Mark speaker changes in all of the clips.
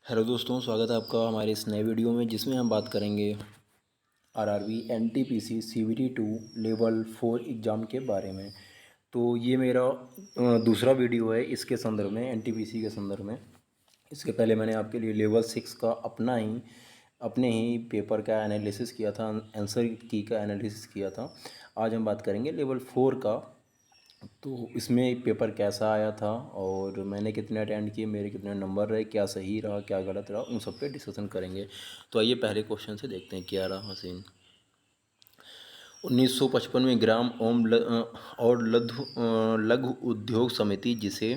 Speaker 1: Hello दोस्तों, स्वागत है आपका हमारे इस नए वीडियो में जिसमें हम बात करेंगे RRB NTPC CVT 2 level 4 exam के बारे में। तो ये मेरा दूसरा वीडियो है इसके संदर्भ में, एनटीपीसी के संदर्भ में। इसके पहले मैंने आपके लिए लेवल 6 का अपने ही पेपर का एनालिसिस किया था, आंसर की का एनालिसिस किया था। आज हम बात करेंगे लेवल 4 का। तो इसमें पेपर कैसा आया था और मैंने कितने अटेंड किए, मेरे कितने नंबर रहे, क्या सही रहा क्या गलत रहा, उन सब पे डिस्कशन करेंगे। तो आइए पहले क्वेश्चन से देखते हैं क्या रहा सीन। 1955 में ग्राम और लघु उद्योग समिति, जिसे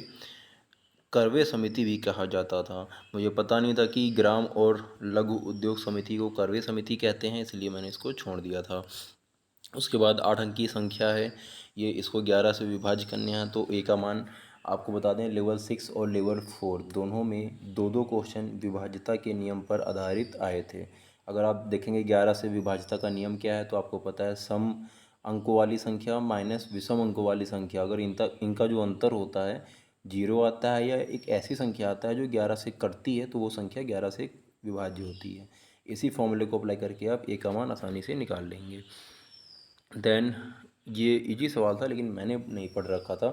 Speaker 1: करवे समिति भी कहा जाता था। मुझे पता नहीं था कि ग्राम और लघु उद्योग समिति को करवे समिति कहते हैं, इसलिए मैंने इसको छोड़ दिया था। उसके बाद 8 अंक की संख्या है, ये इसको 11 से विभाजित करने हैं। तो ए का मान आपको बता दें, लेवल 6 और लेवल 4 दोनों में दो दो क्वेश्चन विभाज्यता के नियम पर आधारित आए थे। अगर आप देखेंगे 11 से विभाज्यता का नियम क्या है, तो आपको पता है सम अंकों वाली संख्या माइनस विषम अंकों वाली संख्या, अगर इनका जो अंतर होता है 0 आता है या एक ऐसी संख्या आता है जो 11 से कटती है, तो वो संख्या 11 से विभाज्य होती है। इसी फॉर्मूले को अप्लाई करके आप ए का मान आसानी से निकाल लेंगे। देन ये इजी सवाल था, लेकिन मैंने नहीं पढ़ रखा था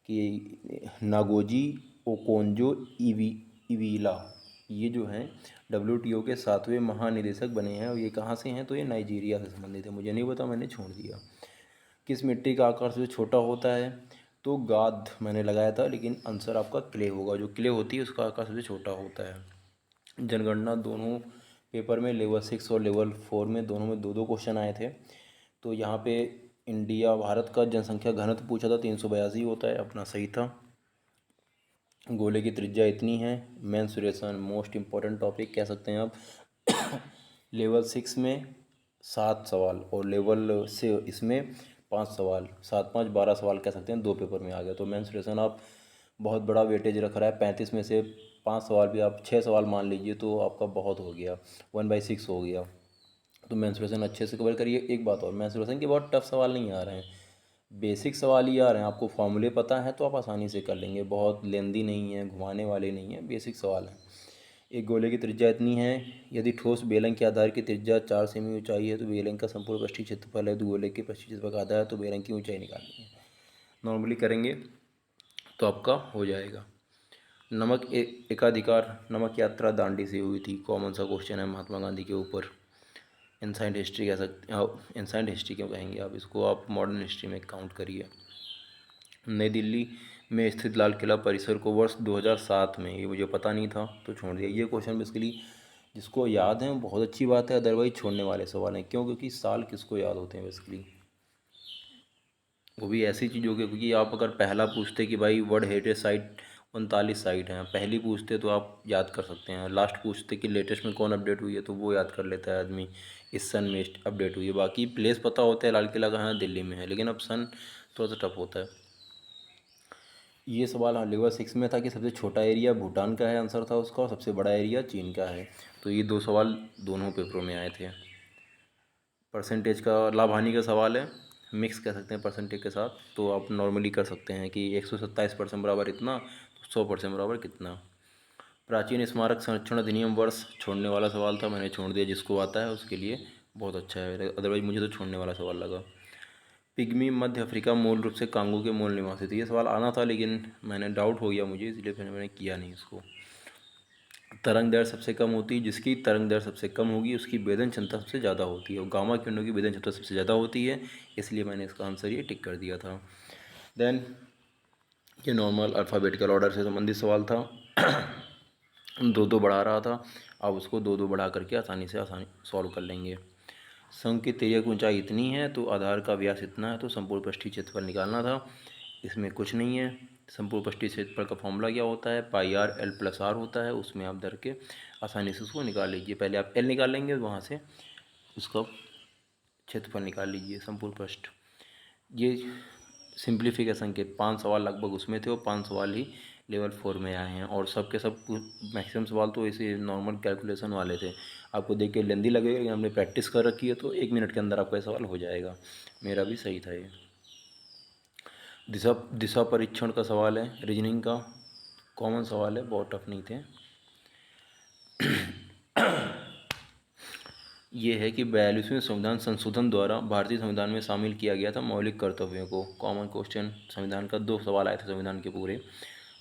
Speaker 1: कि नागोजी ओकोंजो इवीला ये जो हैं डब्ल्यूटीओ के 7वें महानिदेशक बने हैं, और ये कहाँ से हैं, तो ये नाइजीरिया से संबंधित है। मुझे नहीं पता, मैंने छोड़ दिया। किस मिट्टी का आकार सबसे छोटा होता है, तो गाद मैंने लगाया था, लेकिन आंसर आपका क्ले होगा। जो क्ले होती है उसका आकार सबसे छोटा होता है। जनगणना दोनों पेपर में, लेवल 6 और लेवल 4 में, दोनों में दो दो क्वेश्चन आए थे। तो यहाँ पे भारत का जनसंख्या घनत्व पूछा था, 382 होता है, अपना सही था। गोले की त्रिज्या इतनी है। मेंसुरेशन मोस्ट इम्पॉर्टेंट टॉपिक कह सकते हैं आप। लेवल 6 में 7 सवाल और लेवल से इसमें 5 सवाल, 7 5 12 सवाल कह सकते हैं, दो पेपर में आ गया। तो मेंसुरेशन आप बहुत बड़ा वेटेज रख रहा है, 35 में से 5 सवाल भी आप 6 सवाल मान लीजिए तो आपका बहुत हो गया, 1/6 हो गया। तो मेंसुरेशन अच्छे से कवर करिए। एक बात और, मेंसुरेशन के बहुत टफ सवाल नहीं आ रहे हैं, बेसिक सवाल ही आ रहे हैं। आपको फॉर्मूले पता है तो आप आसानी से कर लेंगे, बहुत लेंदी नहीं है, घुमाने वाले नहीं हैं, बेसिक सवाल हैं। एक गोले की त्रिज्या इतनी है, यदि ठोस बेलन के आधार की त्रिज्या 4 सेमी ऊंचाई है तो बेलन का संपूर्ण पृष्ठीय क्षेत्रफल है, तो गोले के पृष्ठीय क्षेत्रफल का आधा है, तो बेलन की ऊंचाई निकालनी है। नॉर्मली करेंगे तो आपका हो जाएगा। एकाधिकार नमक यात्रा दांडी से हुई थी, कॉमन सा क्वेश्चन है महात्मा गांधी के ऊपर। एंसाइंट हिस्ट्री कह सकते हैं, एंसाइंट हिस्ट्री क्यों कहेंगे आप इसको, आप मॉडर्न हिस्ट्री में काउंट करिए। नई दिल्ली में स्थित लाल किला परिसर को वर्ष 2007 में, ये मुझे पता नहीं था तो छोड़ दिया। ये क्वेश्चन बेसिकली जिसको याद है वो बहुत अच्छी बात है, अदरवाइज छोड़ने वाले सवाल हैं। क्यों? क्योंकि साल किसको याद होते हैं बेसिकली, वो भी ऐसी चीज़ों के। क्योंकि आप अगर पहला पूछते कि भाई वर्ल्ड हेरिटेज साइट 39 साइट हैं, पहली पूछते तो आप याद कर सकते हैं। लास्ट पूछते कि लेटेस्ट में कौन अपडेट हुई है, तो वो याद कर लेता है आदमी, इस सन में अपडेट हुई है। बाकी प्लेस पता होता है, लाल किला कहाँ है, दिल्ली में है, लेकिन अब सन थोड़ा सा टफ होता है। ये सवाल हाँ लेवल 6 में था कि सबसे छोटा एरिया भूटान का है, आंसर था उसका, और सबसे बड़ा एरिया चीन का है। तो ये दो सवाल दोनों पेपरों में आए थे। परसेंटेज का लाभ हानि का सवाल है, मिक्स कह सकते हैं परसेंटेज के साथ। तो आप नॉर्मली कर सकते हैं कि 127% बराबर इतना, तो 100% बराबर कितना। प्राचीन स्मारक संरक्षण अधिनियम वर्ष, छोड़ने वाला सवाल था, मैंने छोड़ दिया। जिसको आता है उसके लिए बहुत अच्छा है, अदरवाइज मुझे तो छोड़ने वाला सवाल लगा। पिग्मी मध्य अफ्रीका मूल रूप से कांगो के मूल निवासी थे, ये सवाल आना था लेकिन मैंने डाउट हो गया मुझे, इसलिए फिर मैंने किया नहीं इसको। तरंग दैर्घ्य सबसे कम होती है, जिसकी तरंग दैर्घ्य सबसे कम होगी उसकी वेदन क्षमता सबसे ज़्यादा होती है, और गामा किरणों की वेदन क्षमता सबसे ज़्यादा होती है, इसलिए मैंने इसका आंसर ये टिक कर दिया था। देन ये नॉर्मल अल्फ़ाबेटिकल ऑर्डर से संबंधित सवाल था। दो दो बढ़ा रहा था, आप उसको दो दो बढ़ा करके आसानी सॉल्व कर लेंगे। शंख की तिर्यक ऊंचाई इतनी है तो आधार का व्यास इतना है, तो संपूर्ण पृष्ठीय क्षेत्रफल निकालना था। इसमें कुछ नहीं है। संपूर्ण पृष्ठीय क्षेत्रफल का फॉर्मूला क्या होता है, पाई आर एल प्लस आर होता है, उसमें आप धर के आसानी से उसको निकाल लीजिए। पहले आप एल निकाल लेंगे, वहाँ से उसका क्षेत्रफल निकाल लीजिए संपूर्ण पृष्ठ। ये सिंप्लीफिकेशन के 5 सवाल लगभग उसमें थे, और 5 सवाल ही लेवल 4 में आए हैं, और सब के सब मैक्सिमम सवाल तो ऐसे नॉर्मल कैलकुलेशन वाले थे। आपको देख के लेंदी लगेगा, लेकिन हमने प्रैक्टिस कर रखी है तो 1 मिनट के अंदर आपका ये सवाल हो जाएगा। मेरा भी सही था ये। दिशा दिशा परीक्षण का सवाल है, रीजनिंग का, कॉमन सवाल है, बहुत टफ नहीं थे। ये है कि 42वें संविधान संशोधन द्वारा भारतीय संविधान में शामिल किया गया था मौलिक कर्तव्यों को। कॉमन क्वेश्चन संविधान का 2 सवाल आए थे संविधान के पूरे।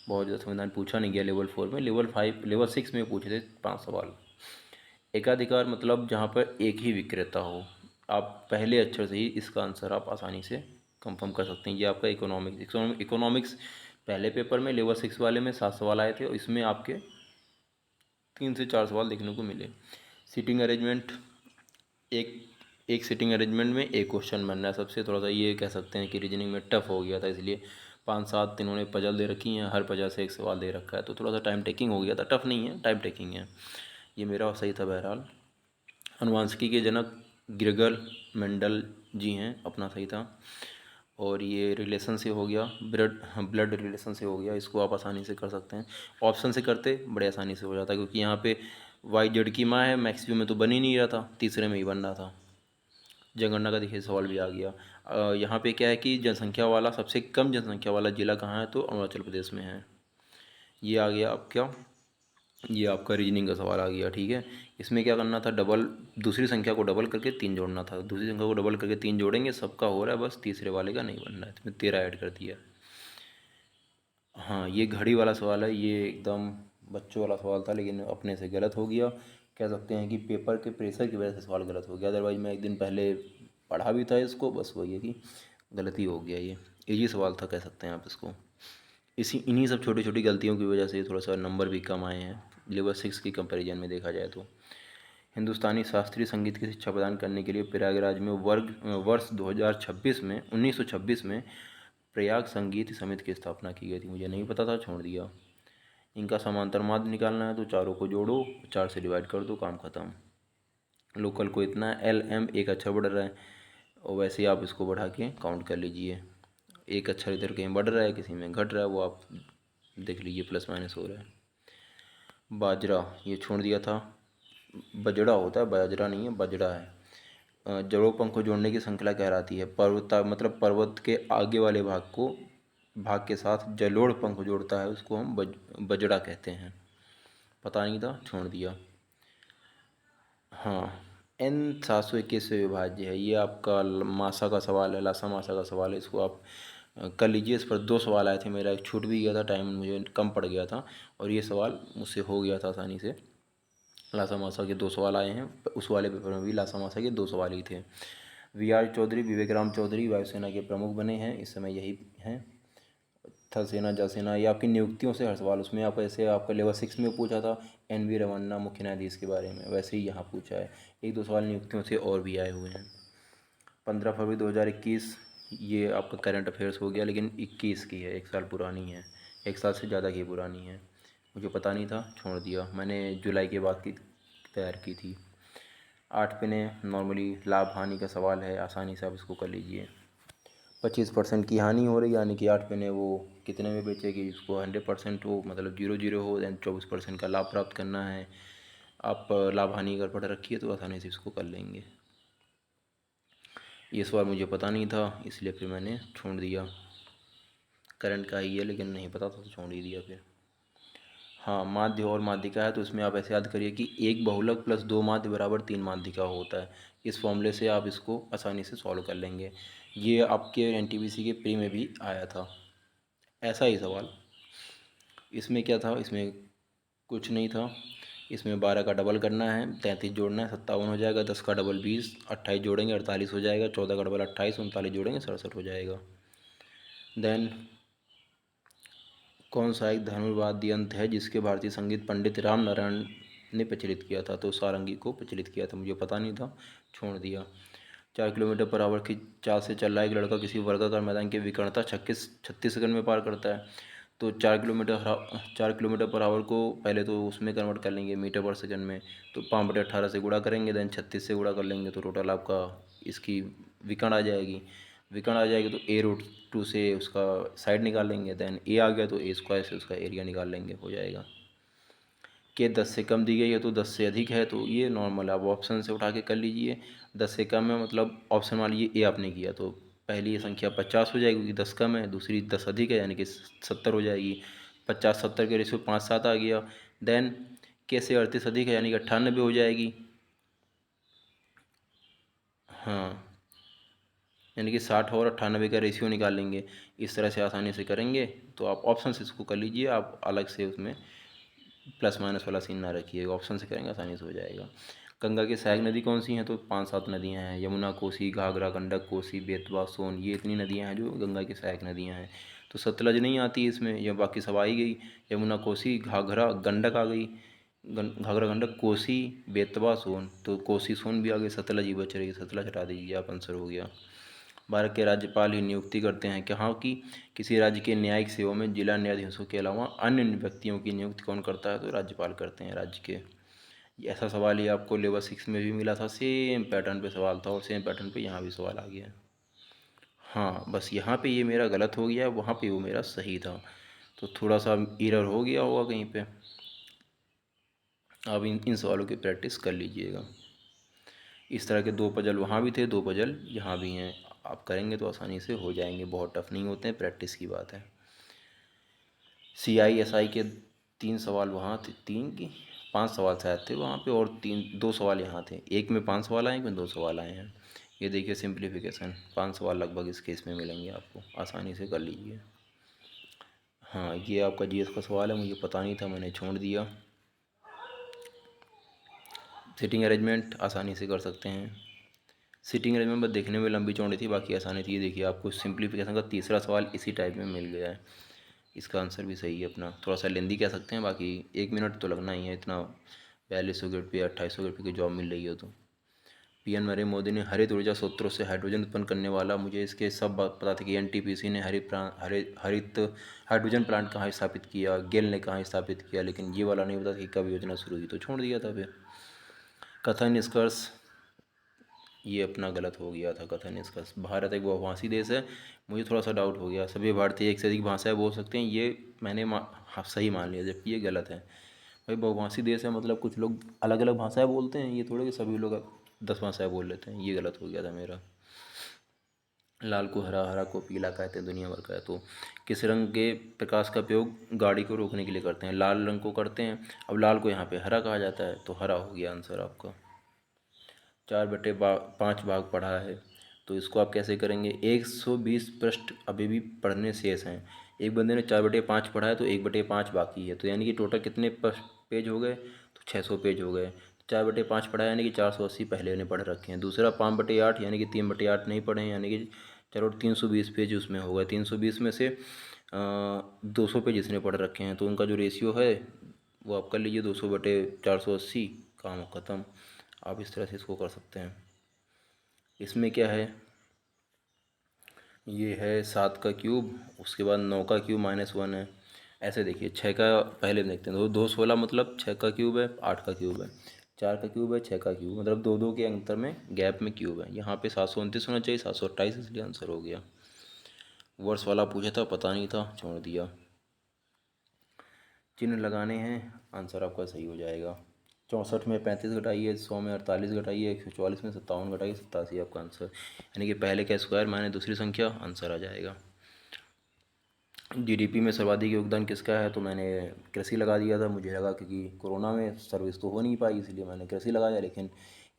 Speaker 1: बहुत ज़्यादा संविधान पूछा नहीं गया लेवल 4 में, लेवल 6 में पूछे थे 5 सवाल। एकाधिकार मतलब जहाँ पर एक ही विक्रेता हो। आप पहले अक्षर से ही इसका आंसर आप आसानी से कंफर्म कर सकते हैं। ये आपका इकोनॉमिक्स पहले पेपर में लेवल 6 वाले में 7 सवाल आए थे और इसमें आपके 3 से 4 सवाल देखने को मिले। सीटिंग अरेंजमेंट, एक एक सीटिंग अरेंजमेंट में एक क्वेश्चन बनना है। सबसे थोड़ा सा ये कह सकते हैं कि रीजनिंग में टफ हो गया था, इसलिए 5-7 इन्होंने पजल दे रखी हैं, हर पजल से एक सवाल दे रखा है, तो थोड़ा सा टाइम टेकिंग हो गया था। टफ नहीं है, टाइम टेकिंग है। ये मेरा सही था बहरहाल। अनुवांशिकी के जनक ग्रेगर मेंडल जी हैं, अपना सही था। और ये रिलेशन से हो गया, ब्लड रिलेशन से हो गया, इसको आप आसानी से कर सकते हैं। ऑप्शन से करते बड़े आसानी से हो जाता, क्योंकि यहाँ पे वाई जेड की माँ है, मैक्सिमम में तो बन ही नहीं रहा था, तीसरे में ही बन रहा था। जनगणना का देखिए सवाल भी आ गया। यहाँ पे क्या है कि जनसंख्या वाला, सबसे कम जनसंख्या वाला जिला कहाँ है, तो अरुणाचल प्रदेश में है। ये आ गया अब क्या, ये आपका रीजनिंग का सवाल आ गया, ठीक है। इसमें क्या करना था, डबल, दूसरी संख्या को डबल करके 3 जोड़ना था। दूसरी संख्या को डबल करके 3 जोड़ेंगे, सबका हो रहा है, बस तीसरे वाले का नहीं बन रहा है, तो मैं 13 ऐड कर दिया। हाँ, ये घड़ी वाला सवाल है, ये एकदम बच्चों वाला सवाल था, लेकिन अपने से गलत हो गया। कह सकते हैं कि पेपर के प्रेशर की वजह से सवाल गलत हो गया, अदरवाइज मैं एक दिन पहले पढ़ा भी था इसको, बस वही है कि गलती हो गया। ये इजी सवाल था, कह सकते हैं आप इसको। इन्हीं सब छोटी छोटी गलतियों की वजह से थोड़ा सा नंबर भी कम आए हैं लेवल 6 की कंपैरिजन में देखा जाए तो। हिंदुस्तानी शास्त्रीय संगीत की शिक्षा प्रदान करने के लिए प्रयागराज में वर्ष 2026 में 1926 में प्रयाग संगीत समिति की स्थापना की गई थी। मुझे नहीं पता था, छोड़ दिया। इनका समांतर माध्य निकालना है, तो चारों को जोड़ो, 4 से डिवाइड कर दो, काम खत्म। लोकल को इतना है, एल एम एक अक्षर बढ़ रहा है, और वैसे ही आप इसको बढ़ा के काउंट कर लीजिए। एक अक्षर इधर कहीं बढ़ रहा है, किसी में घट रहा है, वो आप देख लीजिए, प्लस माइनस हो रहा है। बाजरा ये छोड़ दिया था, बजड़ा होता है, बाजरा नहीं है, बजड़ा है। जड़ों पंख को जोड़ने की श्रृंखला कहलाती है। पर्वत मतलब पर्वत के आगे वाले भाग के साथ जलोढ़ पंख जोड़ता है, उसको हम बजड़ा कहते हैं। पता नहीं था, छोड़ दिया। हाँ, N 721 से विभाज्य है, ये आपका मासा का सवाल है, लासा मासा का सवाल है, इसको आप कर लीजिए। इस पर 2 सवाल आए थे, मेरा एक छूट भी गया था, टाइम मुझे कम पड़ गया था, और ये सवाल मुझसे हो गया था आसानी से। लासा मासा के 2 सवाल आए हैं, उस वाले पेपर में भी लासा मासा के 2 सवाल ही थे। VR चौधरी, विवेक राम चौधरी वायुसेना के प्रमुख बने हैं इस समय, यही हैं। थल सेना, जल सेना, ये आपकी नियुक्तियों से हर सवाल, उसमें आप ऐसे आपका लेवल 6 में पूछा था NV रमन्ना मुख्य न्यायाधीश के बारे में, वैसे ही यहाँ पूछा है। 1-2 सवाल नियुक्तियों से और भी आए हुए हैं। 15 फरवरी 2021, ये आपका करंट अफेयर्स हो गया, लेकिन 21 की है, 1 साल पुरानी है, 1 साल से ज़्यादा की पुरानी है। मुझे पता नहीं था, छोड़ दिया, मैंने जुलाई के बाद की तैयार की थी। 8 पे ने नॉर्मली लाभ हानि का सवाल है, आसानी से आप इसको कर लीजिए। 25% की हानि हो रही है, यानी कि 8 पे ने वो कितने में बेचेगी, उसको 100% हो, मतलब 0-0 हो, दैन 24% का लाभ प्राप्त करना है। आप लाभ हानि अगर पढ़ रखी है तो आसानी से इसको कर लेंगे। ये सवाल मुझे पता नहीं था, इसलिए फिर मैंने छोड़ दिया। करंट का ही है, लेकिन नहीं पता था तो छोड़ ही दिया फिर। हाँ, माध्य और माध्यिका है, तो इसमें आप ऐसे याद करिए कि 1 बहुलक प्लस 2 माध्य बराबर 3 माध्यिका होता है। इस फॉर्मूले से आप इसको आसानी से सॉल्व कर लेंगे। ये आपके NTPC के प्री में भी आया था ऐसा ही सवाल। इसमें क्या था, इसमें कुछ नहीं था। इसमें 12 का डबल करना है, 33 जोड़ना है, 57 हो जाएगा, 10 का डबल 20, 28 जोड़ेंगे 48 हो जाएगा, 14 का डबल 28, 39 जोड़ेंगे 67 हो जाएगा। देन कौन सा एक धर्मवादी यंत्र है जिसके भारतीय संगीत पंडित राम नारायण ने प्रचलित किया था, तो सारंगी को प्रचलित किया था, मुझे पता नहीं था, छोड़ दिया। 4 किलोमीटर पर आवर की चाल से चल रहा एक लड़का किसी वर्गाकार मैदान की विकर्णता 36 सेकंड में पार करता है, तो 4 किलोमीटर पर आवर को पहले तो उसमें कन्वर्ट कर लेंगे मीटर पर सेकंड में, तो 5/18 से गुणा करेंगे, देन 36 से गुणा कर लेंगे, तो टोटल आपका इसकी विकर्ण आ जाएगी। विकर्ण आ जाएगी तो A√2 से उसका साइड निकाल लेंगे, देन A आ गया तो A² से उसका एरिया निकाल लेंगे, हो जाएगा। कि 10 से कम दी गई है तो 10 से अधिक है, तो ये नॉर्मल है, आप ऑप्शन से उठा के कर लीजिए। 10 से कम है मतलब ऑप्शन मान लीजिए A आपने किया, तो पहली ये संख्या 50 हो जाएगी क्योंकि 10 कम है, दूसरी 10 अधिक है यानी कि 70 हो जाएगी। 50-70 के रेशियो 5-7 आ गया। देन K से 38 अधिक है यानी कि 98 हो जाएगी। हाँ, यानी कि 60 और 98 का रेशियो निकालेंगे। इस तरह से आसानी से करेंगे तो आप ऑप्शन से इसको कर लीजिए, आप अलग से उसमें प्लस माइनस वाला सीन ना रखिएगा, ऑप्शन से करेंगे आसानी से हो जाएगा। गंगा की सहायक नदी कौन सी हैं? तो 5-7 नदियाँ हैं, यमुना, कोसी, घाघरा, गंडक, कोसी, बेतवा, सोन, ये इतनी नदियाँ हैं जो गंगा की सहायक नदियाँ हैं। तो सतलज नहीं आती इसमें, या बाकी सब आ ही गई। यमुना, कोसी, घाघरा, गंडक आ गई, घाघरा, गंडक, कोसी, बेतवा, सोन, तो कोसी सोन भी आ गई, सतलज ही बच रही, सतलज हटा दीजिए आप, आंसर हो गया। भारत के राज्यपाल ही नियुक्ति करते हैं कहाँ की? किसी राज्य के न्यायिक सेवा में जिला न्यायाधीशों के अलावा अन्य व्यक्तियों की नियुक्ति कौन करता है? तो राज्यपाल करते हैं राज्य के। ऐसा सवाल ही आपको लेवल 6 में भी मिला था, सेम पैटर्न पे सवाल था और सेम पैटर्न पे यहाँ भी सवाल आ गया। हाँ, बस यहाँ पे ये मेरा गलत हो गया, वहाँ पे वो मेरा सही था, तो थोड़ा सा एरर हो गया होगा कहीं पे। आप इन सवालों की प्रैक्टिस कर लीजिएगा। इस तरह के 2 पजल वहाँ भी थे, 2 पजल यहाँ भी हैं, आप करेंगे तो आसानी से हो जाएंगे, बहुत टफ नहीं होते हैं, प्रैक्टिस की बात है। CISI के 3 सवाल वहाँ थे, 3 की 5 सवाल शायद थे वहाँ पे, और 2 सवाल यहाँ थे, एक में 5 सवाल आए, एक में 2 सवाल आए हैं। ये देखिए सिंप्लीफिकेशन, 5 सवाल लगभग इस केस में मिलेंगे आपको, आसानी से कर लीजिए। हाँ, ये आपका GS का सवाल है, मुझे पता नहीं था, मैंने छोड़ दिया। सिटिंग अरेंजमेंट आसानी से कर सकते हैं। सिटिंग अरेंजमेंट बस देखने में लंबी चौड़ी थी, बाकी आसानी थी। ये देखिए आपको सिंप्लीफिकेशन का तीसरा सवाल इसी टाइप में मिल गया है, इसका आंसर भी सही है अपना, थोड़ा सा लेंदी कह सकते हैं, बाकी 1 मिनट तो लगना ही है, इतना 4200 गेट पे 2800 गेट पे की जॉब मिल रही हो तो। PM नरेंद्र मोदी ने हरित ऊर्जा स्रोतों से हाइड्रोजन उत्पन्न करने वाला, मुझे इसके सब बात पता थी कि NTPC ने हरित हाइड्रोजन प्लांट कहाँ स्थापित किया, गेल ने कहाँ स्थापित किया, लेकिन ये वाला नहीं पता कि कब योजना शुरू हुई, तो छोड़ दिया था फिर। कथन निष्कर्ष, ये अपना गलत हो गया था। कथन निष्कर्ष, भारत एक बहुभाषी देश है, मुझे थोड़ा सा डाउट हो गया, सभी भारतीय एक से अधिक भाषाएं बोल सकते हैं, ये मैंने हाँ, सही मान लिया, जबकि ये गलत है। भाई बहुभाषी देश है मतलब कुछ लोग अलग अलग भाषाएं बोलते हैं, ये थोड़े कि सभी लोग 10 भाषाएं बोल लेते हैं, ये गलत हो गया था मेरा। लाल को हरा, हरा को पीला कहते हैं दुनिया भर का है, तो किस रंग के प्रकाश का उपयोग गाड़ी को रोकने के लिए करते हैं? लाल रंग को करते हैं। अब लाल को यहाँ पे हरा कहा जाता है, तो हरा हो गया आंसर आपका। 4/5 भाग पढ़ा है, तो इसको आप कैसे करेंगे? 120 पृष्ठ अभी भी पढ़ने शेष हैं, एक बंदे ने 4/5 पढ़ा है, तो 1/5 बाकी है, तो यानी कि टोटल कितने पेज हो गए? तो 600 पेज हो गए। 4/5 पढ़ा यानी कि 480 पहले ने पढ़ रखे हैं। दूसरा 5/8 यानी कि 3/8 नहीं पढ़े हैं, यानी कि चलो 320 पेज उसमें हो गए। 320 में से 200 पेज इसने पढ़ रखे हैं, तो उनका जो रेशियो है वो आप कर लीजिए, 200/480, काम ख़त्म। आप इस तरह से इसको कर सकते हैं। इसमें क्या है, ये है 7 का क्यूब, उसके बाद 9 का क्यूब -1 है। ऐसे देखिए 6 का पहले देखते हैं, 2 16 मतलब 6 का क्यूब है, 8 का क्यूब है, 4 का क्यूब है, 6 का क्यूब, मतलब 2 2 के अंतर में गैप में क्यूब है। यहाँ पे 729 होना चाहिए, 728, इसलिए आंसर हो गया। वर्ष वाला पूछा था, पता नहीं था, छोड़ दिया। चिन्ह लगाने हैं, आंसर आपका सही हो जाएगा। 64 में 35 घटाइए, 100 में 48 घटाइए, 144 में 57 घटाइए, 87 आपका आंसर, यानी कि पहले का स्क्वायर माने दूसरी संख्या, आंसर आ जाएगा। GDP में सर्वाधिक योगदान किसका है? तो मैंने कृषि लगा दिया था, मुझे लगा क्योंकि कोरोना में सर्विस तो हो नहीं पाई, इसलिए मैंने कृषि लगाया, लेकिन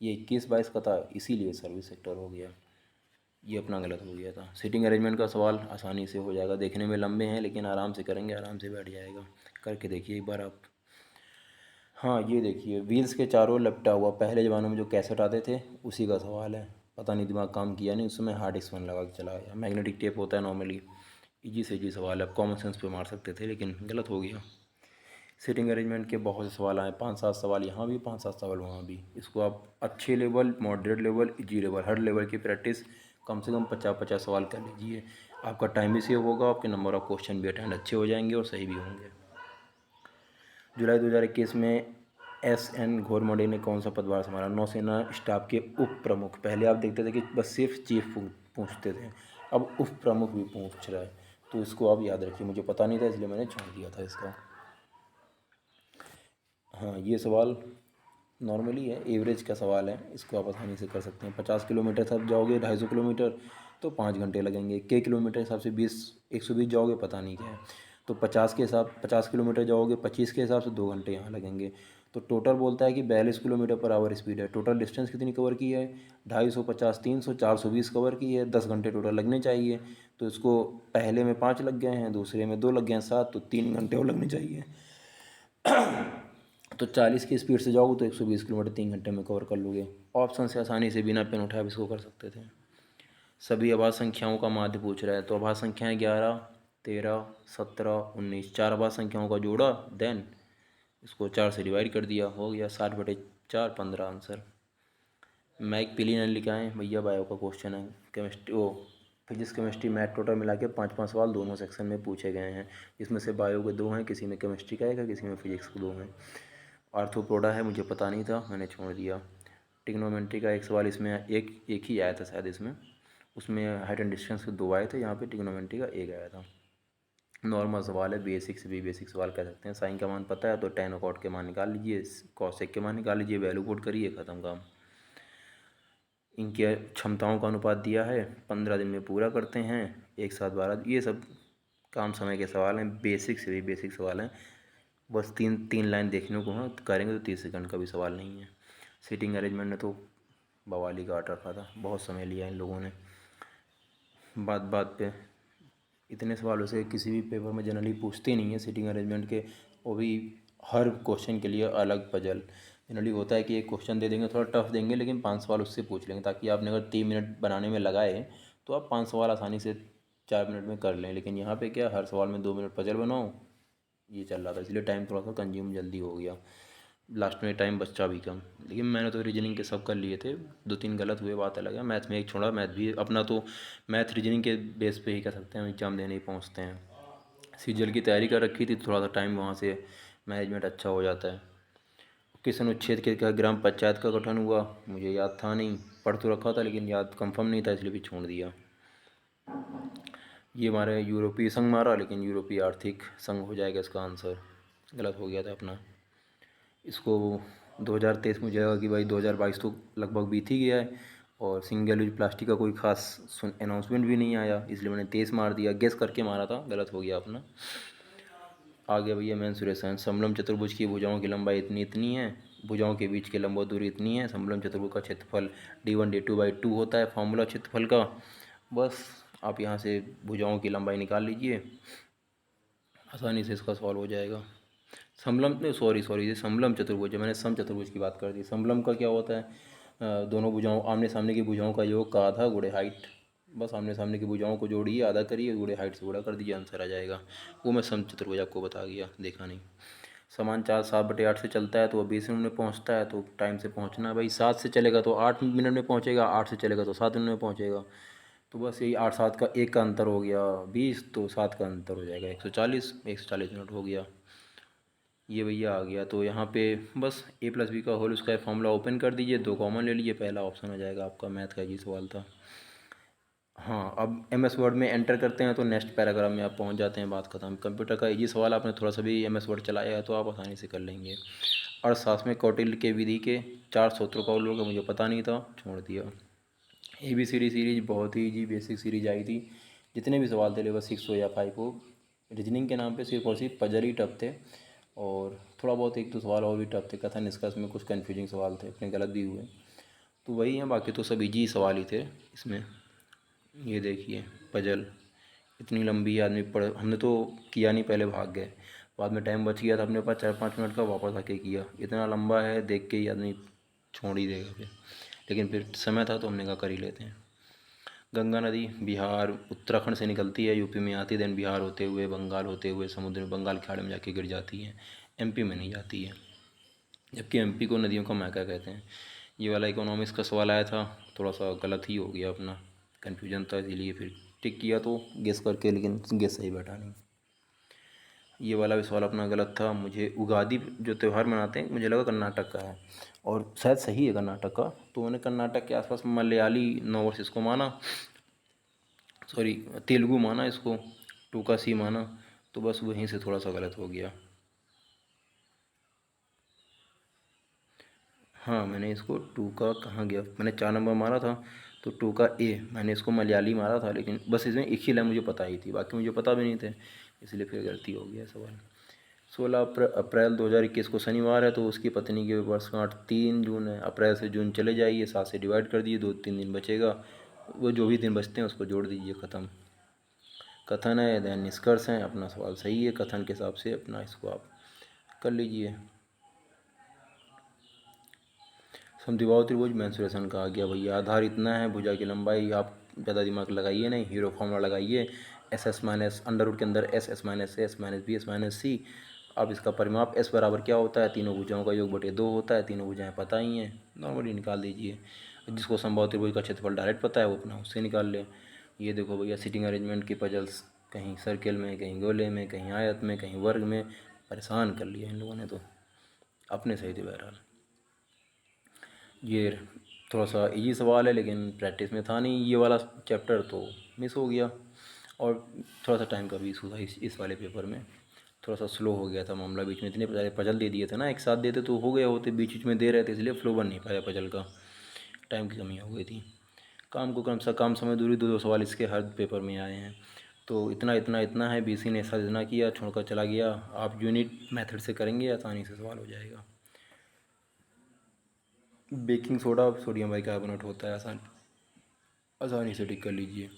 Speaker 1: ये 21-22 का था, इसीलिए सर्विस सेक्टर हो गया, ये अपना गलत हो गया था। सीटिंग अरेंजमेंट का सवाल आसानी से हो जाएगा, देखने में लंबे हैं लेकिन आराम से करेंगे, आराम से बैठ जाएगा, करके देखिए एक बार आप। हाँ, ये देखिए व्हील्स के चारों लपटा हुआ, पहले ज़माने में जो कैसेट आते थे उसी का सवाल है, पता नहीं दिमाग काम किया नहीं, उसमें हार्ड डिस्क वन लगा के चला गया। मैग्नेटिक टेप होता है नॉर्मली, इजी से इजी सवाल है, कॉमन सेंस पे मार सकते थे लेकिन गलत हो गया। सीटिंग अरेंजमेंट के बहुत से सवाल आए, 5-7 सवाल यहाँ भी, 5-7 सवाल वहाँ भी। इसको आप अच्छे level, moderate level, easy level, हर लेवल की प्रैक्टिस कम से कम 50-50 सवाल कर लीजिए, आपका टाइम भी सेव होगा, आपके नंबर ऑफ क्वेश्चन भी अटेंड अच्छे हो जाएंगे और सही भी होंगे। जुलाई 2021 में SN घोरमडे ने कौन सा पदभार संभाला? नौसेना स्टाफ के उप प्रमुख। पहले आप देखते थे कि बस सिर्फ चीफ पूछते थे, अब उप प्रमुख भी पूछ रहा है, तो इसको आप याद रखिए, मुझे पता नहीं था इसलिए मैंने छोड़ दिया था इसका। हाँ, ये सवाल नॉर्मली है, एवरेज का सवाल है, इसको आप आसानी से कर सकते हैं। 50 किलोमीटर सब जाओगे, 250 किलोमीटर तो 5 घंटे लगेंगे, किलोमीटर हिसाब से 120 जाओगे, पता नहीं क्या है, तो 50 किलोमीटर जाओगे, 25 के हिसाब से 2 घंटे यहाँ लगेंगे। तो टोटल बोलता है कि 42 किलोमीटर पर आवर स्पीड है। टोटल डिस्टेंस कितनी कवर की है? 250, 300, 420 कवर की है। 10 घंटे टोटल लगने चाहिए। तो इसको पहले में 5 लग गए हैं, दूसरे में 2 लग गए हैं, 7, तो 3 घंटे और लगने चाहिए। तो 40 की स्पीड से जाओगे तो 120 किलोमीटर 3 घंटे में कवर कर लोगे। ऑप्शन से आसानी से बिना पेन उठाए आप इसको कर सकते थे। सभी आभाज्य संख्याओं का माध्य पूछ रहा है, तो आभाज्य संख्याएँ 11, 13, 17, 19, 4 आभाज्य संख्याओं का जोड़ा, देन इसको 4 से डिवाइड कर दिया, हो गया 60/4, 15 आंसर। मैक पिली ने लिखा है भैया, बायो का क्वेश्चन है, chemistry physics chemistry math total मिला के 5-5 सवाल दोनों सेक्शन में पूछे गए हैं। इसमें से बायो के 2 हैं, किसी में केमिस्ट्री का 1 है, किसी में फिजिक्स के 2 हैं। आर्थ्रोपोडा है, मुझे पता नहीं था, मैंने छोड़ दिया। ट्रिग्नोमेट्री का 1 सवाल इसमें एक ही आया था शायद इसमें, उसमें हाइट एंड डिस्टेंस के 2 आए थे, यहाँ पे ट्रिग्नोमेट्री का 1 आया था। नॉर्मल सवाल है, बेसिक से भी बेसिक सवाल कह सकते हैं। साइन का मान पता है तो tan और cot के मान निकाल लीजिए, cosec के मान निकाल लीजिए, वैल्यू पुट करिए, ख़त्म काम। इनकी क्षमताओं का अनुपात दिया है, 15 दिन में पूरा करते हैं, एक साथ 12। ये सब काम समय के सवाल हैं, बेसिक से भी बेसिक सवाल हैं। बस तीन लाइन देखने को हैं, करेंगे तो 30 सेकंड का भी सवाल नहीं है। सीटिंग अरेंजमेंट ने तो बवाली काट रखा था, बहुत समय लिया इन लोगों ने। बात बात पे इतने सवालों से किसी भी पेपर में जनरली पूछते नहीं है सीटिंग अरेंजमेंट के, वो भी हर क्वेश्चन के लिए अलग पजल। जनरली होता है कि एक क्वेश्चन दे देंगे, थोड़ा टफ देंगे, लेकिन 5 सवाल उससे पूछ लेंगे, ताकि आपने अगर 3 मिनट बनाने में लगाए तो आप 5 सवाल आसानी से 4 मिनट में कर लें। लेकिन यहाँ पे क्या, हर सवाल में 2 मिनट पजल बनाओ, ये चल रहा था, इसलिए टाइम थोड़ा सा कंज्यूम जल्दी हो गया, लास्ट में टाइम बच्चा भी कम। लेकिन मैंने तो रीजनिंग के सब कर लिए थे, 2-3 गलत हुए बात अलग है। मैथ में एक छोड़ा, मैथ भी अपना तो मैथ रीजनिंग के बेस पे ही कह सकते हैं, हम एग्जाम देने ही पहुँचते हैं। सीजीएल की तैयारी कर रखी थी, थोड़ा सा टाइम वहाँ से मैनेजमेंट अच्छा हो जाता है। किस अनुच्छेद के क्या ग्राम पंचायत का गठन हुआ, मुझे याद था नहीं, पढ़ तो रखा था लेकिन याद कंफर्म नहीं था, इसलिए भी छोड़ दिया। ये हमारे यूरोपीय संघ मारा, लेकिन यूरोपीय आर्थिक संघ हो जाएगा इसका आंसर, गलत हो गया था अपना। इसको 2023 में जाएगा कि भाई 2022 तो लगभग बीत ही गया है, और सिंगल यूज प्लास्टिक का कोई खास अनाउंसमेंट भी नहीं आया, इसलिए मैंने 23 मार दिया, गेस करके मारा था, गलत हो गया अपना। आ गया भैया मेंसुरेशन। समलंब चतुर्भुज की भुजाओं की लंबाई इतनी इतनी है, भुजाओं के बीच की लंबवत दूरी इतनी है। समलंब चतुर्भुज का क्षेत्रफल d1 d2/2 होता है, फॉर्मूला क्षेत्रफल का। बस आप यहाँ से भुजाओं की लंबाई निकाल लीजिए, आसानी से इसका सॉल्व हो जाएगा। समलंब नहीं, सॉरी ये समलंब चतुर्भुज है, मैंने सम चतुर्भुज की बात कर दी। समलंब का क्या होता है, दोनों भुजाओं आमने सामने की भुजाओं का योग का आधा गुणे हाइट। बस आमने सामने की भुजाओं को जोड़िए, आधा करिए, गुणे हाइट से गुणा कर दीजिए, आंसर आ जाएगा। वो मैं सम चतुर्भुज आपको बता गया, देखा नहीं। समान चार्ज 7/8 से चलता है तो वो 20 मिनट में पहुंचता है, तो टाइम से पहुंचना है भाई। 7 से चलेगा तो 8 मिनट में पहुंचेगा, 8 से चलेगा तो 7 मिनट में पहुंचेगा। तो बस यही 8-7 का 1 का अंतर हो गया 20, तो 7 का अंतर हो जाएगा 140 मिनट हो गया। ये भैया आ गया, तो यहाँ पे बस a+b का होल स्क्वायर फॉर्मूला ओपन कर दीजिए, 2 कॉमन ले लीजिए, पहला ऑप्शन आ जाएगा आपका। मैथ का ये सवाल था। हाँ, अब MS वर्ड में एंटर करते हैं तो नेक्स्ट पैराग्राफ में आप पहुँच जाते हैं, बात खत्म। कंप्यूटर का इजी सवाल, आपने थोड़ा सा भी MS वर्ड चलाया है तो आप आसानी से कर लेंगे। अर्थशास्त्र में कौटिल्य के विधि के 4 सूत्रों का उल्लेख मुझे पता नहीं था, छोड़ दिया। ABCD सीरीज बहुत ही इजी बेसिक सीरीज आई थी, जितने भी सवाल थे लेवल 6 हो या 5 हो, रीजनिंग के नाम पे सिर्फ और सिर्फ पजल ही टफ थे, और थोड़ा बहुत 1-2 सवाल और भी टफ थे। कथन निष्कर्ष में कुछ कन्फ्यूजिंग सवाल थे, अपने गलत भी हुए, तो वही हैं, बाकी तो सब इजी सवाल ही थे इसमें। ये देखिए पजल इतनी लंबी, आदमी पढ़, हमने तो किया नहीं, पहले भाग गए, बाद में टाइम बच गया था अपने पास 4-5 मिनट का, वापस आके किया। इतना लंबा है, देख के ही आदमी छोड़ ही देगा फिर, लेकिन फिर समय था तो हमने कहा कर ही लेते हैं। गंगा नदी बिहार उत्तराखंड से निकलती है, यूपी में आती है, देन बिहार होते हुए, बंगाल होते हुए, समुद्र में बंगाल की खाड़ी में जाके गिर जाती है, MP में नहीं जाती है, जबकि MP को नदियों का मैका कहते हैं। ये वाला इकोनॉमिक्स का सवाल आया था, थोड़ा सा गलत ही हो गया अपना, कन्फ्यूजन था, इसीलिए फिर टिक किया तो गेस करके, लेकिन गेस सही बैठा नहीं। ये वाला भी सवाल अपना गलत था। मुझे उगादि जो त्यौहार मनाते हैं, मुझे लगा कर्नाटक का है, और शायद सही है कर्नाटक का, तो मैंने कर्नाटक के आसपास मलयाली नववर्ष इसको माना, सॉरी तेलुगु माना इसको, टूका सी माना, तो बस वहीं से थोड़ा सा गलत हो गया। हाँ, मैंने इसको टूका कहाँ गया, मैंने 4 नंबर मारा था, तो टूका A मैंने इसको मलयाली मारा था, लेकिन बस इसमें एक ही लाइन मुझे पता ही थी, बाकी मुझे पता भी नहीं थे। इसलिए फिर गलती हो गया सवाल। 16 अप्रैल 2021 को शनिवार है, तो उसकी पत्नी की वर्षगांठ 3 जून है। अप्रैल से जून चले जाइए, 7 से डिवाइड कर दीजिए, 2-3 दिन बचेगा, वो जो भी दिन बचते हैं उसको जोड़ दीजिए, ख़त्म। कथन है देन निष्कर्ष है, अपना सवाल सही है, कथन के हिसाब से अपना इसको आप कर लीजिए। समद्विबाहु त्रिभुज मेंसुरेशन कहा गया भैया, आधार इतना है, भुजा की लंबाई, आप ज़्यादा दिमाग लगाइए नहीं, हीरो फॉर्मूला लगाइए, S S minus under root के अंदर S S minus S minus B S minus C. अब इसका परिमाप एस बराबर क्या होता है, तीनों भुजाओं का योग बटे 2 होता है, तीनों भुजाएं पता ही हैं, नॉर्मली निकाल दीजिए। जिसको समबाहु त्रिभुज का क्षेत्रफल डायरेक्ट पता है वो अपना उससे निकाल ले। ये देखो भैया सीटिंग अरेंजमेंट की पजल्स, कहीं सर्किल में, कहीं गोले में, कहीं आयत में, कहीं वर्ग में, परेशान कर लिया इन लोगों ने, तो अपने सही थे बहरहाल। ये थोड़ा सा इजी सवाल है लेकिन प्रैक्टिस में था नहीं ये वाला चैप्टर, तो मिस हो गया। और थोड़ा सा टाइम का भी इशू था इस वाले पेपर में, थोड़ा सा स्लो हो गया था मामला, बीच में इतने सारे पजल दे दिए थे ना, एक साथ देते तो हो गए होते, बीच बीच में दे रहे थे इसलिए फ्लो बन नहीं पाया पजल का, टाइम की कमी हो गई थी। काम को कम समय दूरी 2-2 सवाल इसके हर पेपर में आए हैं। तो इतना इतना इतना है, बीसी ने ऐसा इतना किया, छोड़कर चला गया। आप यूनिट मेथड से करेंगे आसानी से सवाल हो जाएगा। बेकिंग सोडा सोडियम बाइकार्बोनेट होता है, आसानी से टिक कर लीजिए।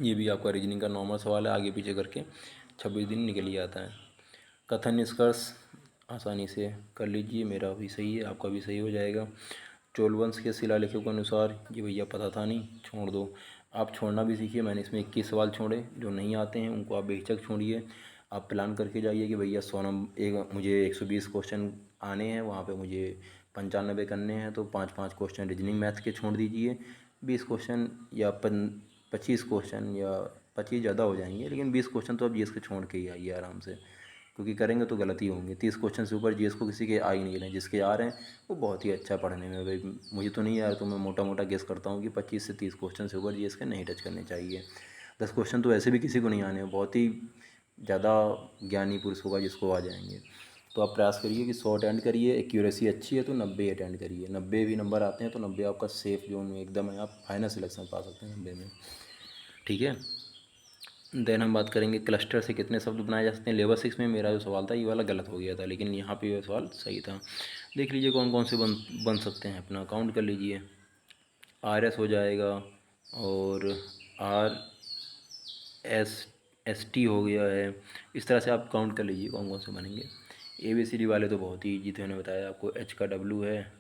Speaker 1: ये भी आपका रीजनिंग का नॉर्मल सवाल है, आगे पीछे करके 26 दिन निकल ही आता है। कथन निष्कर्ष आसानी से कर लीजिए, मेरा भी सही है, आपका भी सही हो जाएगा। चोल वंश के शिलालेखों के अनुसार, ये भैया पता था नहीं, छोड़ दो, आप छोड़ना भी सीखिए। मैंने इसमें 21 सवाल छोड़े, जो नहीं आते हैं उनको आप बेहिचक छोड़िए। आप प्लान करके जाइए कि भैया 100 मुझे 120 क्वेश्चन आने हैं, वहाँ पे मुझे 95 करने हैं, तो 5-5 क्वेश्चन रीजनिंग मैथ के छोड़ दीजिए। 20 क्वेश्चन या 25 क्वेश्चन, या 25 ज़्यादा हो जाएंगे, लेकिन 20 क्वेश्चन तो आप जीएस के छोड़ के ही आइए आराम से, क्योंकि करेंगे तो गलती होंगी। 30 क्वेश्चन से ऊपर जीएस को किसी के आ ही नहीं रहे हैं, जिसके आ रहे हैं वो बहुत ही अच्छा पढ़ने में। भाई मुझे तो नहीं आ रहा, तो मैं मोटा मोटा गेस करता हूँ कि 25 से 30 क्वेश्चन से ऊपर जीएस के नहीं टच करने चाहिए। 10 क्वेश्चन तो ऐसे भी किसी को नहीं आने, बहुत ही ज़्यादा ज्ञानी पुरुष होगा जिसको आ जाएंगे। तो आप प्रयास करिए कि 100 अटेंड करिए, एक्यूरेसी अच्छी है तो 90 अटेंड करिए। 90 भी नंबर आते हैं तो 90 आपका सेफ जोन में एकदम है, आप फाइनल सिलेक्शन पा सकते हैं 90 में, ठीक है। देन हम बात करेंगे क्लस्टर से कितने शब्द बनाए जा सकते हैं। लेवल 6 में मेरा जो सवाल था ये वाला गलत हो गया था, लेकिन यहाँ पे ये सवाल सही था। देख लीजिए कौन कौन से बन सकते हैं, अपना काउंट कर लीजिए। RS हो जाएगा, और RSST हो गया है। इस तरह से आप काउंट कर लीजिए कौन कौन से बनेंगे। ABCD वाले तो बहुत ही ईजी थे, मैंने बताया आपको। H का W है,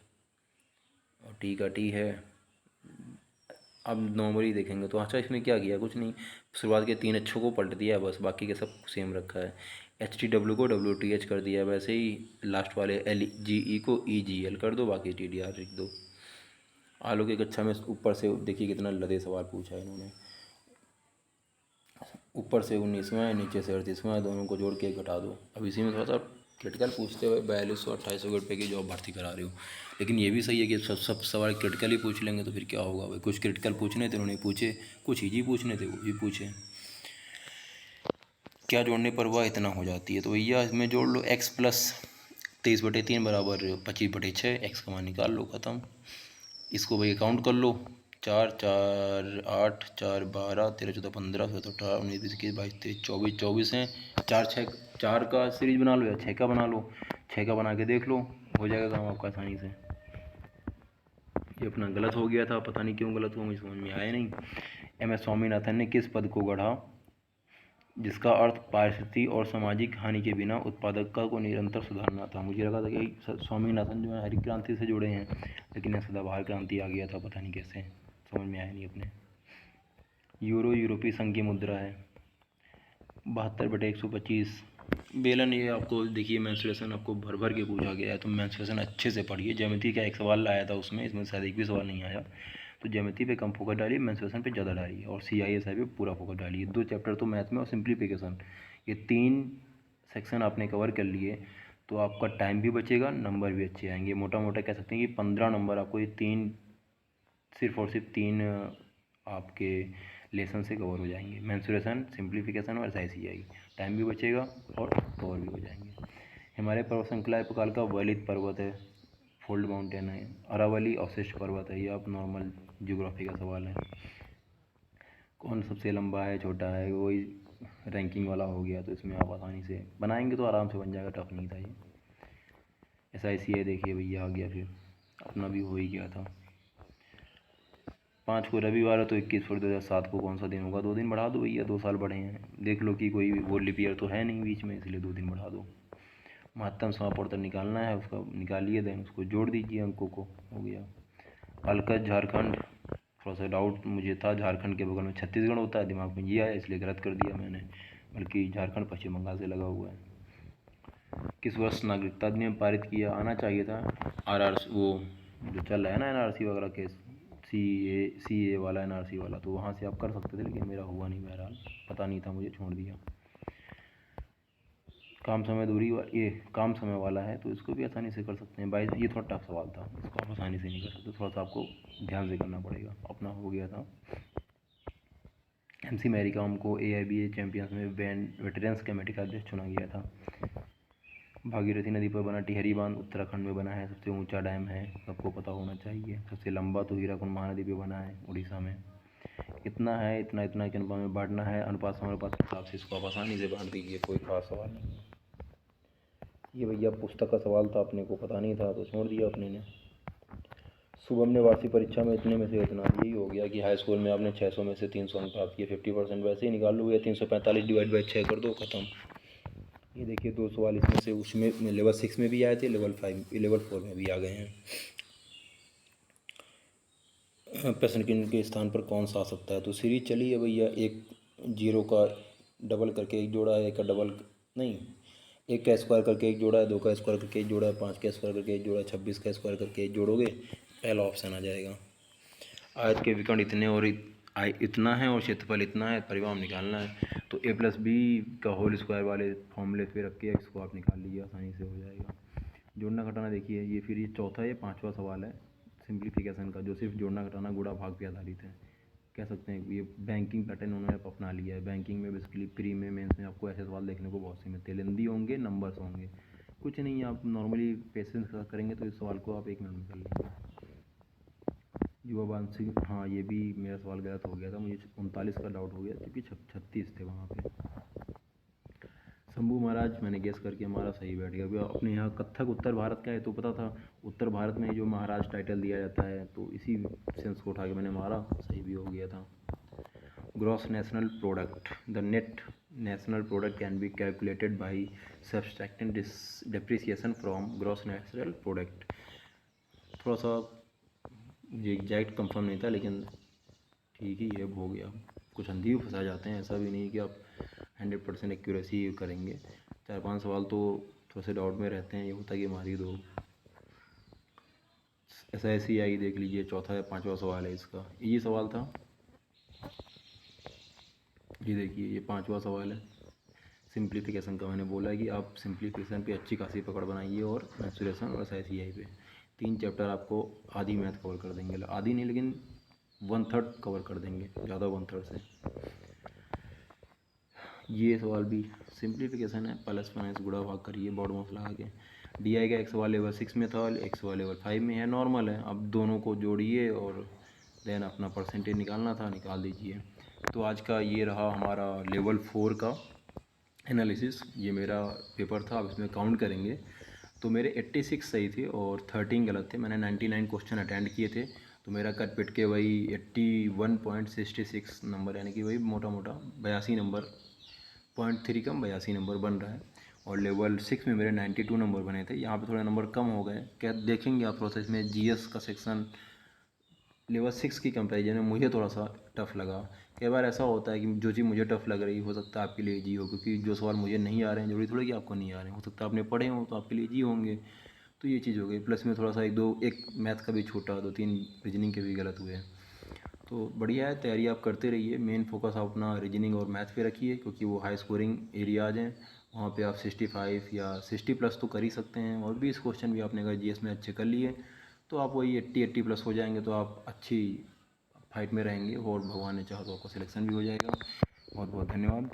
Speaker 1: और T का T है। अब नॉर्मली देखेंगे तो अच्छा इसमें क्या किया, कुछ नहीं, शुरुआत के 3 अक्षरों को पलट दिया है बस, बाकी के सब सेम रखा है। HTW को WTH कर दिया है, वैसे ही लास्ट वाले LGE को EGL कर दो, बाकी TDR लिख दो। आलू की कक्षा में ऊपर से देखिए कितना लदे सवाल पूछा है इन्होंने, ऊपर से 19वां, नीचे से 38वां, दोनों को जोड़ के घटा दो। अब इसी में थोड़ा सा क्रिटिकल पूछते हुए 4200-2800 रुपये की जॉब भर्ती करा रही हो, लेकिन ये भी सही है कि सब सवाल क्रिटिकल ही पूछ लेंगे तो फिर क्या होगा भाई। कुछ क्रिटिकल पूछने थे उन्होंने पूछे, कुछ ईजी पूछने थे वो भी पूछे। क्या जोड़ने पर वह इतना हो जाती है, तो भैया इसमें जोड़ लो x प्लस 23/3 बराबर 25/6, एक्स का मान निकाल लो, ख़त्म। इसको भैया काउंट कर लो, 4 4 8 4 12 13 14 15 17 18 19 20 21 22 23 24 24 हैं। 4 का सीरीज बना लो या 6 का बना लो, 6 का बना के देख लो, हो जाएगा काम आपका आसानी से। ये अपना गलत हो गया था, पता नहीं क्यों गलत हुआ, मुझे समझ में आया नहीं। MS स्वामीनाथन ने किस पद को गढ़ा जिसका अर्थ पारिस्थितिक और सामाजिक हानि के बिना उत्पादकता को निरंतर सुधारना था। मुझे लगा था कि स्वामीनाथन जो है हरित क्रांति से जुड़े हैं, लेकिन यह सदाबहार क्रांति आ गया था, पता नहीं कैसे, समझ में आया नहीं अपने। यूरो यूरोपीय संघ की मुद्रा है, 72/125। बेलन, ये आपको देखिए मेंसुरेशन आपको भर भर के पूछा गया है, तो मेंसुरेशन अच्छे से पढ़िए। ज्योमेट्री का एक सवाल लाया था उसमें, इसमें शायद एक भी सवाल नहीं आया, तो ज्योमेट्री पे कम फोकस डालिए, मेंसुरेशन पे ज़्यादा डालिए, और CISI पे पूरा फोकस डालिए। 2 चैप्टर तो मैथ में और सिंप्लीफिकेशन, ये 3 सेक्शन आपने कवर कर लिए तो आपका टाइम भी बचेगा, नंबर भी अच्छे आएंगे। मोटा मोटा कह सकते हैं कि 15 नंबर आपको ये 3, सिर्फ और सिर्फ 3 आपके लेसन से कवर हो जाएंगे, मेंसुरेशन, सिंप्लीफिकेशन और SICI। टाइम भी बचेगा और कवर भी हो जाएंगे। हिमालय पर्वत श्रृंखला प्रकार का वलित पर्वत है, फोल्ड माउंटेन है। अरावली अवशिष्ट पर्वत है, ये आप नॉर्मल ज्योग्राफी का सवाल है। कौन सबसे लंबा है, छोटा है, वही रैंकिंग वाला हो गया, तो इसमें आप आसानी से बनाएंगे तो आराम से बन जाएगा, टफ नहीं था ये। SICA देखिए भैया आ गया, फिर अपना भी हो ही गया था। 5 को रविवार है तो 21/4/2007 को कौन सा दिन होगा, 2 दिन बढ़ा दो भैया, 2 साल बढ़े हैं, देख लो कि कोई वो लीप ईयर तो है नहीं बीच में, इसलिए 2 दिन बढ़ा दो। महत्तम समापवर्तन निकालना है, उसका निकालिए, देन उसको जोड़ दीजिए अंकों को, हो गया। अलकत झारखंड, थोड़ा सा डाउट मुझे था, झारखंड के बगल में छत्तीसगढ़ होता है, दिमाग में ये आया इसलिए गलत कर दिया मैंने, बल्कि झारखंड पश्चिम बंगाल से लगा हुआ है। किस वर्ष नागरिकता अधिनियम पारित किया, आना चाहिए था। RR वो जो चल रहा है ना NRC वगैरह केस, CA वाला, NRC वाला, तो वहाँ से आप कर सकते थे, लेकिन मेरा हुआ नहीं, बहरहाल पता नहीं था मुझे, छोड़ दिया। काम समय दूरी ये काम समय वाला है, तो इसको भी आसानी से कर सकते हैं। 22, ये थोड़ा टफ सवाल था, इसको आप आसानी से नहीं कर सकते, थोड़ा सा आपको ध्यान से करना पड़ेगा। अपना हो गया था। MC मैरी कॉम को AIBA चैंपियंस में वेटरन्स कमेटी का अध्यक्ष चुना गया था। भागीरथी नदी पर बना टिहरी बांध उत्तराखंड में बना है, सबसे ऊंचा डैम है, सबको पता होना चाहिए। सबसे लंबा तो हीराकुंड महानदी पे बना है, उड़ीसा में। इतना है, इतना इतना के अनुपात में बांटना है, अनुपात समानुपात के हिसाब से इसको आप आसानी से बांट दीजिए, कोई खास सवाल नहीं है। ये भैया पुस्तक का सवाल था, अपने को पता नहीं था तो छोड़ दिया अपने ने। शुभम ने वार्षिक परीक्षा में इतने में से इतना, यही हो गया कि हाई स्कूल में आपने 600 में से 300 अंक प्राप्त किए, 50% वैसे ही निकाल लो, या 345 डिवाइड बाई 6 कर दो, ख़त्म। ये देखिए 2 सवाल इसमें से, उसमें लेवल 6 में भी आए थे, लेवल 4 में भी आ गए हैं। प्रश्न चिन्ह के स्थान पर कौन सा आ सकता है, तो सीरीज चली है भैया, एक 0 का डबल करके एक जोड़ा है, एक का डबल नहीं, 1 का स्क्वायर करके एक जोड़ा है, 2 का स्क्वायर करके एक जोड़ा है, 5 का स्क्वायर करके एक जोड़ा है, 26 का स्क्वायर करके एक जोड़ोगे, पहला ऑप्शन आ जाएगा। आयत के विकर्ण इतने और इतना है और क्षेत्रफल इतना है, परिमाण निकालना है, तो A+B का होल स्क्वायर वाले फॉर्मूले पे रख के इसको आप निकाल लीजिए, आसानी से हो जाएगा। जोड़ना घटाना देखिए, ये फिर ये चौथा या 5वां सवाल है सिंप्लीफिकेशन का, जो सिर्फ जोड़ना घटाना गुणा भाग पे आधारित है, कह सकते हैं। ये बैंकिंग पैटर्न उन्होंने अपना लिया है। बैंकिंग में बेसिकली प्री में मेंस में आपको ऐसे सवाल देखने को बहुत से मिलते हैं, लेंदी होंगे, नंबर्स होंगे, कुछ नहीं, आप नॉर्मली पेशेंस के साथ करेंगे तो इस सवाल को आप 1 मिनट में कर लेंगे। युवा वांशिक, हाँ ये भी मेरा सवाल गलत हो गया था, मुझे 39 का डाउट हो गया, क्योंकि 36 थे वहाँ पे। शंभू महाराज मैंने गेस करके हमारा सही बैठ गया, क्योंकि अपने यहाँ कथक उत्तर भारत का है तो पता था, उत्तर भारत में जो महाराज टाइटल दिया जाता है, तो इसी सेंस को उठा के मैंने मारा, सही भी हो गया था। Gross national product, the net national product can be calculated by subtracting depreciation from gross national product. थोड़ा सा ये एग्जैक्ट कंफर्म नहीं था, लेकिन ठीक ही है, हो गया। कुछ अंधी भी फंसा जाते हैं, ऐसा भी नहीं कि आप 100% एक्यूरेसी करेंगे, 4-5 सवाल तो थोड़े से डाउट में रहते हैं, ये होता है कि मार ही दो। SICI देख लीजिए, चौथा या 5वां सवाल है इसका, ये सवाल था, ये देखिए ये 5वां सवाल है सिंप्लीफिकेशन का। मैंने बोला है कि आप सिंप्लीफिकेशन पे अच्छी खासी पकड़ बनाइए, और मेंसुरेशन और SICI पे 3 चैप्टर आपको आधी मैथ कवर कर देंगे, आधी नहीं लेकिन 1/3 कवर कर देंगे, ज़्यादा 1/3 से। ये सवाल भी सिंप्लीफिकेशन है, प्लस माइनस गुणा भाग करिए बोर्ड में लगा के। DI का एक सवाल लेवल 6 में था, एक सवाल लेवल 5 में है, नॉर्मल है। अब दोनों को जोड़िए और देन अपना परसेंटेज निकालना था, निकाल दीजिए। तो आज का ये रहा हमारा लेवल 4 का एनालिसिस, ये मेरा पेपर था। अब इसमें काउंट करेंगे तो मेरे 86 सही थे और 13 गलत थे। मैंने 99 क्वेश्चन अटेंड किए थे, तो मेरा कट पिट के वही 81.66 नंबर, यानी कि वही मोटा मोटा 82 नंबर, 0.3 कम 82 नंबर बन रहा है। और लेवल 6 में मेरे 92 नंबर बने थे, यहाँ पे थोड़े नंबर कम हो गए, क्या देखेंगे आप प्रोसेस में। GS का सेक्शन लेवल 6 की कंपैरिजन में मुझे थोड़ा सा टफ़ लगा। कई बार ऐसा होता है कि जो चीज़ मुझे टफ़ लग रही हो सकता है आपके लिए ईजी हो, क्योंकि जो सवाल मुझे नहीं आ रहे हैं जरूरी थोड़ी कि आपको नहीं आ रहे हैं, हो सकता है आपने पढ़े हों तो आपके लिए ईजी होंगे। तो ये चीज़ हो गई, प्लस में थोड़ा सा एक मैथ का भी छूटा, 2-3 रीजनिंग के भी गलत हुए। तो बढ़िया है, तैयारी आप करते रहिए, मेन फोकस आप अपना रीजनिंग और मैथ पे रखिए, क्योंकि वो हाई स्कोरिंग एरियाज हैं, वहाँ पे आप 65 या 60+ तो कर ही सकते हैं। और 20 क्वेश्चन भी आपने अगर GS में अच्छे कर लिए तो आप वही 80+ हो जाएंगे, तो आप अच्छी फाइट में रहेंगे, और भगवान ने चाहा तो आपका सिलेक्शन भी हो जाएगा। बहुत बहुत धन्यवाद।